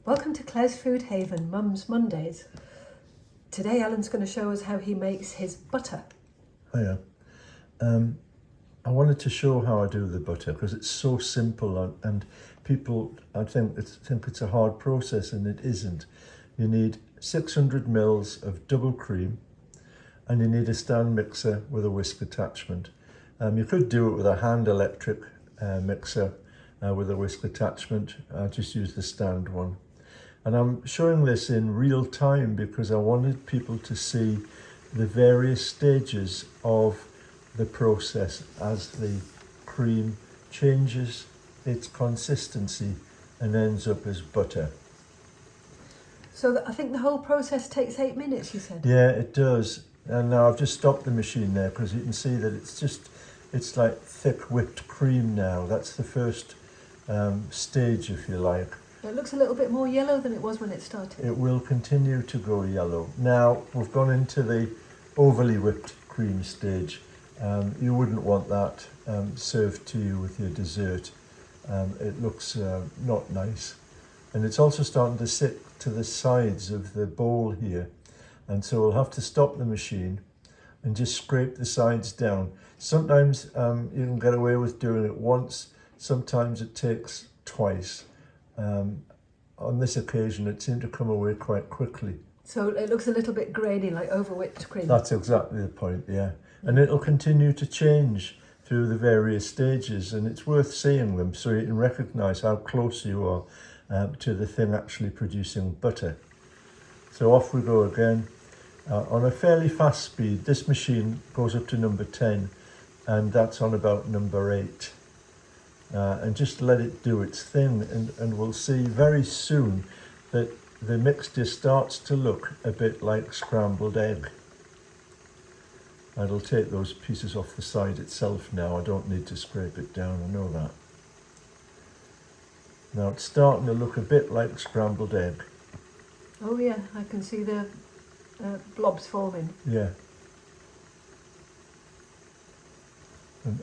Welcome to Claire's Food Haven, Mum's Mondays. Today Alan's going to show us how he makes his butter. Hiya. I wanted to show how I do the butter because it's so simple and people I think it's a hard process, and it isn't. You need 600 mils of double cream and you need a stand mixer with a whisk attachment. You could do it with a hand electric mixer with a whisk attachment. I just use the stand one. And I'm showing this in real time because I wanted people to see the various stages of the process as the cream changes its consistency and ends up as butter. So I think the whole process takes 8 minutes, you said? Yeah, it does. And now I've just stopped the machine there because you can see that it's like thick whipped cream now. That's the first stage, if you like. It looks a little bit more yellow than it was when it started. It will continue to go yellow. Now we've gone into the overly whipped cream stage. You wouldn't want that served to you with your dessert. It looks not nice. And it's also starting to sit to the sides of the bowl here. And so we'll have to stop the machine and just scrape the sides down. Sometimes you can get away with doing it once. Sometimes it takes twice. On this occasion, it seemed to come away quite quickly. So it looks a little bit grainy, like over whipped cream. That's exactly the point, yeah. And it'll continue to change through the various stages, and it's worth seeing them so you can recognise how close you are to the thing actually producing butter. So off we go again. On a fairly fast speed, this machine goes up to number 10, and that's on about number 8. And just let it do its thing, and we'll see very soon that the mixture starts to look a bit like scrambled egg. I'll take those pieces off the side itself now. I don't need to scrape it down, I know that. Now it's starting to look a bit like scrambled egg. Oh yeah, I can see the blobs forming. Yeah.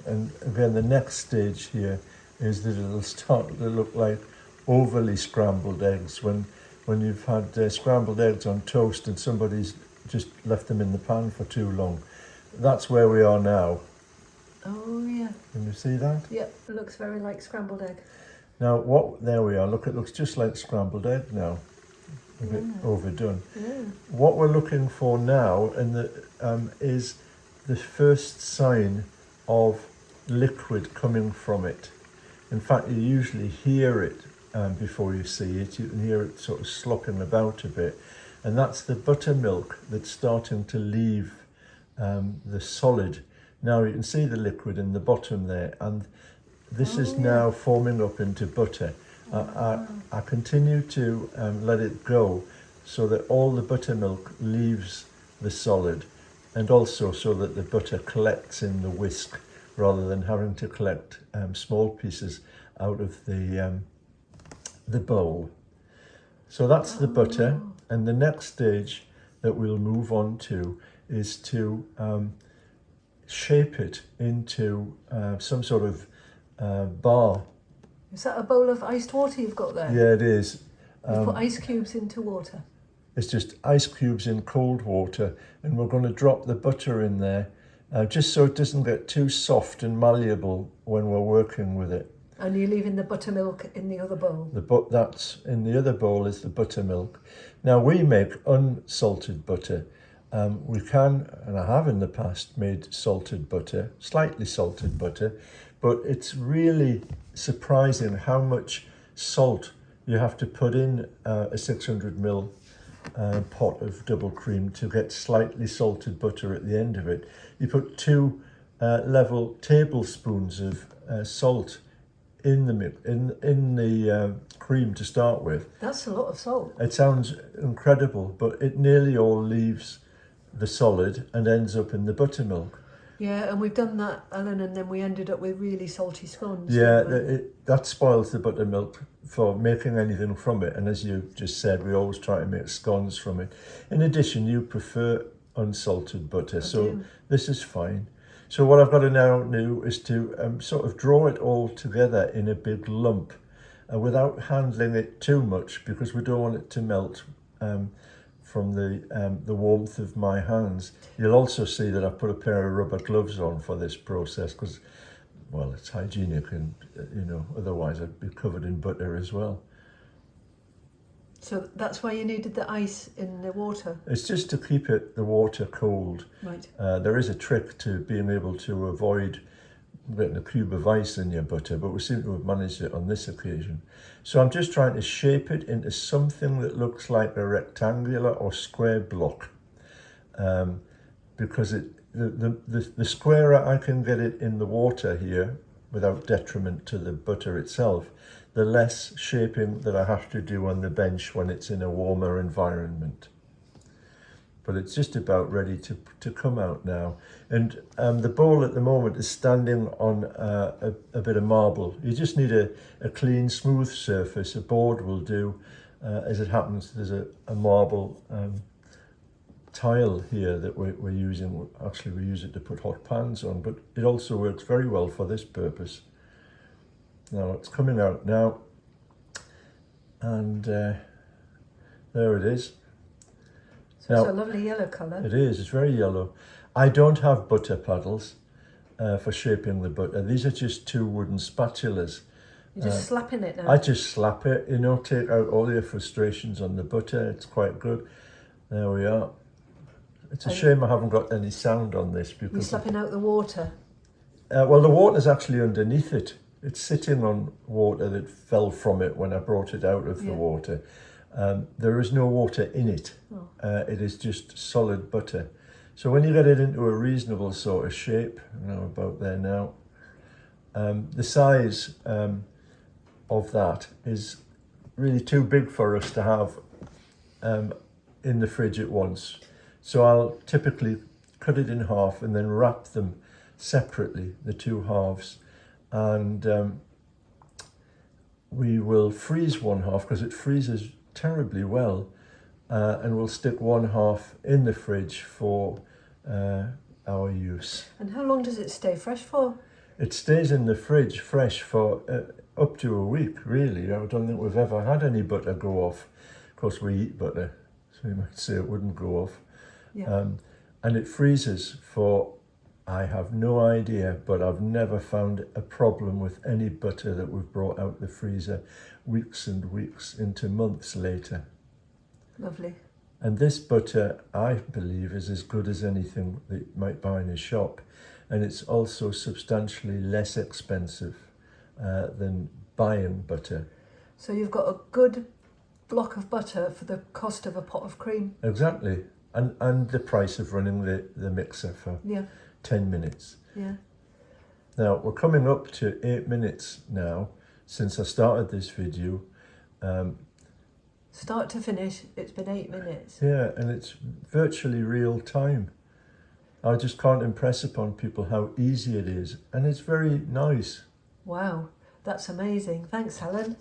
And again, the next stage here is that it'll start to look like overly scrambled eggs when you've had scrambled eggs on toast and somebody's just left them in the pan for too long. That's where we are now. Oh yeah. Can you see that? Yep, it looks very like scrambled egg. Now, there we are. Look, it looks just like scrambled egg now. A bit overdone. Yeah. What we're looking for now is the first sign of liquid coming from it. In fact, you usually hear it before you see it. You can hear it sort of slopping about a bit. And that's the buttermilk that's starting to leave the solid. Now you can see the liquid in the bottom there, and this is now forming up into butter. I continue to let it go so that all the buttermilk leaves the solid, and also so that the butter collects in the whisk rather than having to collect small pieces out of the bowl. So that's the butter, and the next stage that we'll move on to is to shape it into some sort of bar. Is that a bowl of iced water you've got there? Yeah, it is. You put ice cubes into water. It's just ice cubes in cold water, and we're going to drop the butter in there just so it doesn't get too soft and malleable when we're working with it. And you're leaving the buttermilk in the other bowl? That's in the other bowl is the buttermilk. Now we make unsalted butter. We can, and I have in the past, made salted butter, slightly salted butter, but it's really surprising how much salt you have to put in a 600 ml pot of double cream to get slightly salted butter at the end of it. You put 2 level tablespoons of salt in the cream to start with. That's a lot of salt. It sounds incredible, but it nearly all leaves the solid and ends up in the buttermilk. Yeah, and we've done that, Alan, and then we ended up with really salty scones. Yeah, that spoils the buttermilk for making anything from it. And as you just said, we always try to make scones from it. In addition, you prefer unsalted butter, so this is fine. So what I've got to now do is to sort of draw it all together in a big lump. without handling it too much, because we don't want it to melt from the warmth of my hands. You'll also see that I put a pair of rubber gloves on for this process because, well, it's hygienic, and otherwise I'd be covered in butter as well. So that's why you needed the ice in the water? It's just to keep the water cold. Right. There is a trick to being able to avoid getting a cube of ice in your butter, but we seem to have managed it on this occasion. So I'm just trying to shape it into something that looks like a rectangular or square block, because the squarer I can get it in the water here without detriment to the butter itself, the less shaping that I have to do on the bench when it's in a warmer environment. But it's just about ready to come out now. And the bowl at the moment is standing on a bit of marble. You just need a clean, smooth surface. A board will do. As it happens, there's a marble tile here that we're using. Actually, we use it to put hot pans on, but it also works very well for this purpose. Now it's coming out now, and there it is. So Now, it's a lovely yellow colour. It is, it's very yellow. I don't have butter paddles for shaping the butter. These are just two wooden spatulas. You're just slapping it now? I just slap it, take out all your frustrations on the butter. It's quite good. There we are. It's a shame I haven't got any sound on this because... You're slapping out the water? Well, the water's actually underneath it. It's sitting on water that fell from it when I brought it out of the water. There is no water in it. It is just solid butter. So when you get it into a reasonable sort of shape, about there now, the size of that is really too big for us to have in the fridge at once. So I'll typically cut it in half and then wrap them separately, the two halves. And we will freeze one half because it freezes terribly well, and we'll stick one half in the fridge for our use. And how long does it stay fresh for? It stays in the fridge fresh for up to a week, really. I don't think we've ever had any butter go off. Of course, we eat butter, so you might say it wouldn't go off. Yeah. And it freezes for, I have no idea, but I've never found a problem with any butter that we've brought out the freezer weeks and weeks into months later. Lovely. And this butter, I believe, is as good as anything that you might buy in a shop. And it's also substantially less expensive than buying butter. So you've got a good block of butter for the cost of a pot of cream. Exactly. And the price of running the mixer for 10 minutes. Yeah. Now, we're coming up to 8 minutes now since I started this video. Start to finish, it's been 8 minutes. Yeah, and it's virtually real time. I just can't impress upon people how easy it is, and it's very nice. Wow, that's amazing. Thanks, Helen.